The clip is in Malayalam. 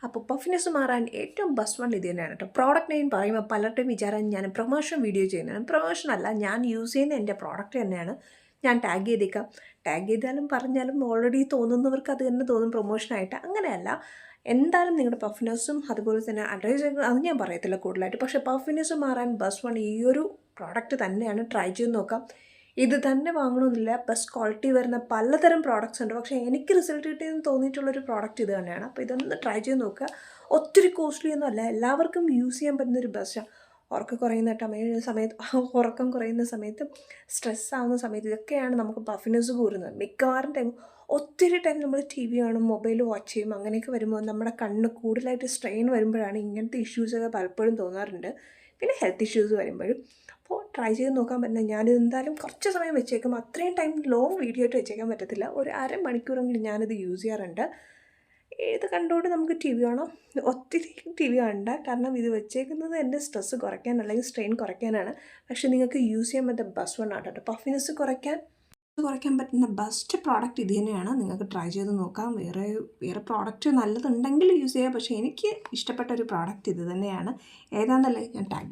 അപ്പോൾ പഫിനെസ് മാറാൻ ഏറ്റവും ബെസ്റ്റ് വൺ ഇത് തന്നെയാണ് കേട്ടോ. പ്രോഡക്റ്റ് നെയിം പറയുമ്പോൾ പലരുടെയും വിചാരം ഞാൻ പ്രൊമോഷൻ വീഡിയോ ചെയ്യുന്നതാണ്. പ്രൊമോഷൻ അല്ല, ഞാൻ യൂസ് ചെയ്യുന്ന എൻ്റെ പ്രോഡക്റ്റ് തന്നെയാണ്. ഞാൻ ടാഗ് ചെയ്തേക്കാം. ടാഗ് ചെയ്താലും പറഞ്ഞാലും ഓൾറെഡി തോന്നുന്നവർക്ക് അത് തന്നെ തോന്നും പ്രൊമോഷനായിട്ട്. അങ്ങനെയല്ല, എന്തായാലും നിങ്ങളുടെ പഫിനെസ്സും അതുപോലെ തന്നെ അഡ്വൈസ് അത് ഞാൻ പറയത്തില്ല കൂടുതലായിട്ട്. പക്ഷേ പഫിനെസ് മാറാൻ ബെസ്റ്റ് വൺ ഈ ഒരു പ്രോഡക്റ്റ് തന്നെയാണ്. ട്രൈ ചെയ്ത് നോക്കാം. ഇത് തന്നെ വാങ്ങണമെന്നില്ല, ബെസ്റ്റ് ക്വാളിറ്റി വരുന്ന പലതരം പ്രോഡക്റ്റ്സ് ഉണ്ട്. പക്ഷേ എനിക്ക് റിസൾട്ട് കിട്ടിയെന്ന് തോന്നിയിട്ടുള്ളൊരു പ്രോഡക്റ്റ് ഇത് തന്നെയാണ്. അപ്പോൾ ഇതൊന്ന് ട്രൈ ചെയ്ത് നോക്കുക. ഒത്തിരി കോസ്റ്റ്ലി ഒന്നും അല്ല, എല്ലാവർക്കും യൂസ് ചെയ്യാൻ പറ്റുന്നൊരു ബെസ്റ്റാണ്. ഉറക്കം കുറയുന്ന ഉറക്കം കുറയുന്ന സമയത്ത്, സ്ട്രെസ് ആവുന്ന സമയത്ത് ഇതൊക്കെയാണ് നമുക്ക് പഫിനെസ് കൂറുന്നത്. മിക്കവാറും ടൈം ഒത്തിരി ടൈം നമ്മൾ ടി വി കാണും, മൊബൈൽ വാച്ച് ചെയ്യും, അങ്ങനെയൊക്കെ വരുമ്പോൾ നമ്മുടെ കണ്ണ് കൂടുതലായിട്ട് സ്ട്രെയിൻ വരുമ്പോഴാണ് ഇങ്ങനത്തെ ഇഷ്യൂസൊക്കെ പലപ്പോഴും തോന്നാറുണ്ട്. പിന്നെ ഹെൽത്ത് ഇഷ്യൂസ് വരുമ്പോഴും. അപ്പോൾ ട്രൈ ചെയ്ത് നോക്കാൻ പറ്റുന്നത് ഞാനിത് എന്തായാലും കുറച്ച് സമയം വെച്ചേക്കും. അത്രയും ടൈം ലോങ് വീഡിയോ ആയിട്ട് വെച്ചേക്കാൻ പറ്റത്തില്ല. ഒരു അരമണിക്കൂറെങ്കിലും ഞാനിത് യൂസ് ചെയ്യാറുണ്ട്. ഇത് കണ്ടുകൊണ്ട് നമുക്ക് ടി വി കാണാം. ഒത്തിരി ടി വി കാണണ്ട, കാരണം ഇത് വെച്ചേക്കുന്നത് എൻ്റെ സ്ട്രെസ്സ് കുറയ്ക്കാൻ അല്ലെങ്കിൽ സ്ട്രെയിൻ കുറയ്ക്കാനാണ്. പക്ഷേ നിങ്ങൾക്ക് യൂസ് ചെയ്യാൻ പറ്റുന്ന ബെസ്റ്റ് വൺ ആണ് കേട്ടോ. പഫിനെസ് കുറയ്ക്കാൻ പറ്റുന്ന ബെസ്റ്റ് പ്രോഡക്റ്റ് ഇത് തന്നെയാണ്. നിങ്ങൾക്ക് ട്രൈ ചെയ്ത് നോക്കാം. വേറെ പ്രോഡക്റ്റ് നല്ലതുണ്ടെങ്കിൽ യൂസ് ചെയ്യാം. പക്ഷേ എനിക്ക് ഇഷ്ടപ്പെട്ട ഒരു പ്രോഡക്റ്റ് ഇത് തന്നെയാണ്. ഏതാണെന്നല്ലേ ഞാൻ ടാഗ്